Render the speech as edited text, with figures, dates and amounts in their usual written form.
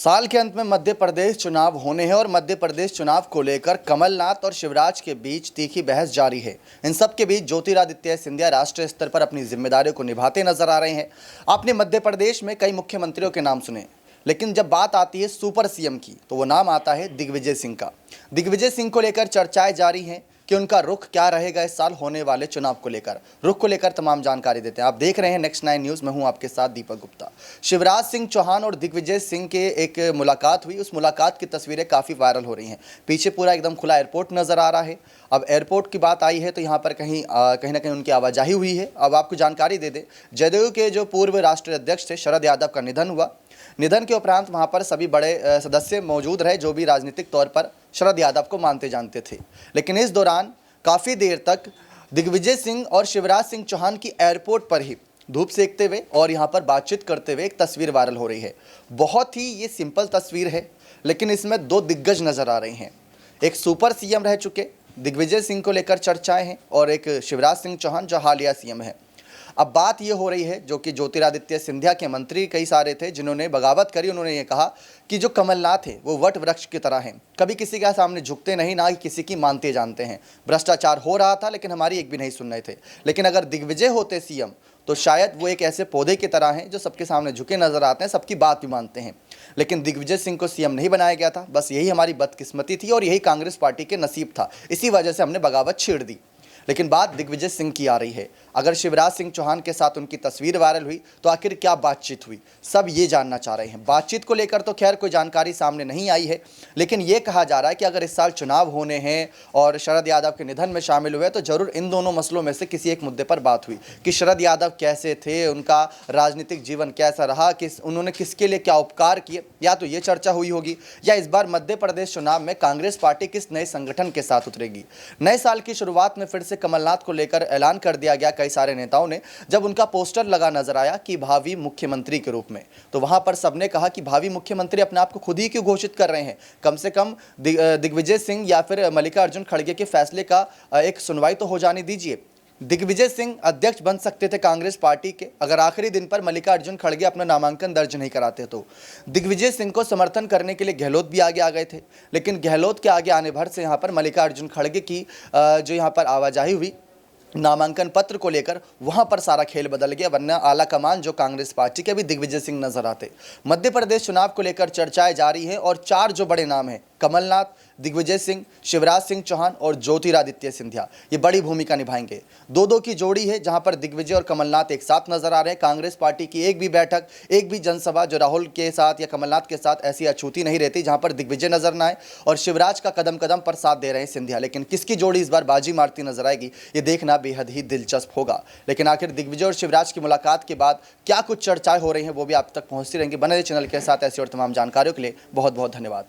साल के अंत में मध्य प्रदेश चुनाव होने हैं और मध्य प्रदेश चुनाव को लेकर कमलनाथ और शिवराज के बीच तीखी बहस जारी है। इन सब के बीच ज्योतिरादित्य सिंधिया राष्ट्रीय स्तर पर अपनी जिम्मेदारियों को निभाते नजर आ रहे हैं। आपने मध्य प्रदेश में कई मुख्यमंत्रियों के नाम सुने, लेकिन जब बात आती है सुपर सीएम की तो वो नाम आता है दिग्विजय सिंह का। दिग्विजय सिंह को लेकर चर्चाएं जारी हैं कि उनका रुख क्या रहेगा इस साल होने वाले चुनाव को लेकर। रुख को लेकर तमाम जानकारी देते हैं। आप देख रहे हैं नेक्स्ट 9 न्यूज़, मैं हूं आपके साथ दीपक गुप्ता। शिवराज सिंह चौहान और दिग्विजय सिंह के एक मुलाकात हुई, उस मुलाकात की तस्वीरें काफ़ी वायरल हो रही हैं। पीछे पूरा एकदम खुला एयरपोर्ट नज़र आ रहा है। अब एयरपोर्ट की बात आई है तो यहाँ पर कहीं ना कहीं उनकी आवाजाही हुई है। अब आपको जानकारी दे दें, जदयू के जो पूर्व राष्ट्रीय अध्यक्ष थे शरद यादव का निधन हुआ। निधन के उपरांत वहां पर सभी बड़े सदस्य मौजूद रहे जो भी राजनीतिक तौर पर शरद यादव को मानते जानते थे। लेकिन इस दौरान काफ़ी देर तक दिग्विजय सिंह और शिवराज सिंह चौहान की एयरपोर्ट पर ही धूप सेकते हुए और यहाँ पर बातचीत करते हुए एक तस्वीर वायरल हो रही है। बहुत ही ये सिंपल तस्वीर है, लेकिन इसमें दो दिग्गज नज़र आ रहे हैं। एक सुपर सीएम रह चुके दिग्विजय सिंह को लेकर चर्चाएं हैं और एक शिवराज सिंह चौहान जो हालिया सीएम है। अब बात ये हो रही है जो कि ज्योतिरादित्य सिंधिया के मंत्री कई सारे थे जिन्होंने बगावत करी। उन्होंने ये कहा कि जो कमलनाथ है वो वट वृक्ष की तरह हैं, कभी किसी के सामने झुकते नहीं, ना ही किसी की मानते जानते हैं। भ्रष्टाचार हो रहा था लेकिन हमारी एक भी नहीं सुन रहे थे। लेकिन अगर दिग्विजय होते सीएम तो शायद वो एक ऐसे पौधे की तरह हैं जो सबके सामने झुके नजर आते हैं, सबकी बात भी मानते हैं। लेकिन दिग्विजय सिंह को सीएम नहीं बनाया गया था। बस यही हमारी बदकिस्मती थी और यही कांग्रेस पार्टी के नसीब था। इसी वजह से हमने बगावत छेड़ दी। लेकिन बात दिग्विजय सिंह की आ रही है। अगर शिवराज सिंह चौहान के साथ उनकी तस्वीर वायरल हुई तो आखिर क्या बातचीत हुई, सब ये जानना चाह रहे हैं। बातचीत को लेकर तो खैर कोई जानकारी सामने नहीं आई है, लेकिन ये कहा जा रहा है कि अगर इस साल चुनाव होने हैं और शरद यादव के निधन में शामिल हुए तो जरूर इन दोनों मसलों में से किसी एक मुद्दे पर बात हुई कि शरद यादव कैसे थे, उनका राजनीतिक जीवन कैसा रहा, उन्होंने किसके लिए क्या उपकार किए, या तो ये चर्चा हुई होगी, या इस बार मध्य प्रदेश चुनाव में कांग्रेस पार्टी किस नए संगठन के साथ उतरेगी। नए साल की शुरुआत में फिर से कमलनाथ को लेकर ऐलान कर दिया गया कई सारे नेताओं ने। जब उनका पोस्टर लगा नजर आया कि भावी मुख्यमंत्री के रूप में, तो वहां पर सबने कहा कि भावी मुख्यमंत्री अपने आप को खुद ही क्यों घोषित कर रहे हैं। कम से कम दिग्विजय सिंह या फिर मल्लिकार्जुन खड़गे के फैसले का एक सुनवाई तो हो जाने दीजिए। दिग्विजय सिंह अध्यक्ष बन सकते थे कांग्रेस पार्टी के अगर आखिरी दिन पर मल्लिकार्जुन खड़गे अपना नामांकन दर्ज नहीं कराते तो। दिग्विजय सिंह को समर्थन करने के लिए गहलोत भी आगे आ गए थे, लेकिन गहलोत के आगे आने भर से यहाँ पर मल्लिकार्जुन खड़गे की जो यहाँ पर आवाजाही हुई नामांकन पत्र को लेकर, वहां पर सारा खेल बदल गया। वरना आला कमान जो कांग्रेस पार्टी के भी दिग्विजय सिंह नजर आते। मध्य प्रदेश चुनाव को लेकर चर्चाएं जारी हैं और 4 जो बड़े नाम हैं, कमलनाथ, दिग्विजय सिंह, शिवराज सिंह चौहान और ज्योतिरादित्य सिंधिया, ये बड़ी भूमिका निभाएंगे। 2-2 की जोड़ी है जहां पर दिग्विजय और कमलनाथ एक साथ नजर आ रहे हैं। कांग्रेस पार्टी की एक भी बैठक, एक भी जनसभा जो राहुल के साथ या कमलनाथ के साथ ऐसी अछूती नहीं रहती जहां पर दिग्विजय नजर ना आए, और शिवराज का कदम कदम पर साथ दे रहे हैं सिंधिया। लेकिन किसकी जोड़ी इस बार बाजी मारती नजर आएगी, ये देखना बेहद ही दिलचस्प होगा। लेकिन आखिर दिग्विजय और शिवराज की मुलाकात के बाद क्या कुछ चर्चाएं हो रही हैं वो भी आप तक पहुंचती रहेंगी। बने रहिए चैनल के साथ। ऐसी और तमाम जानकारियों के लिए बहुत बहुत धन्यवाद।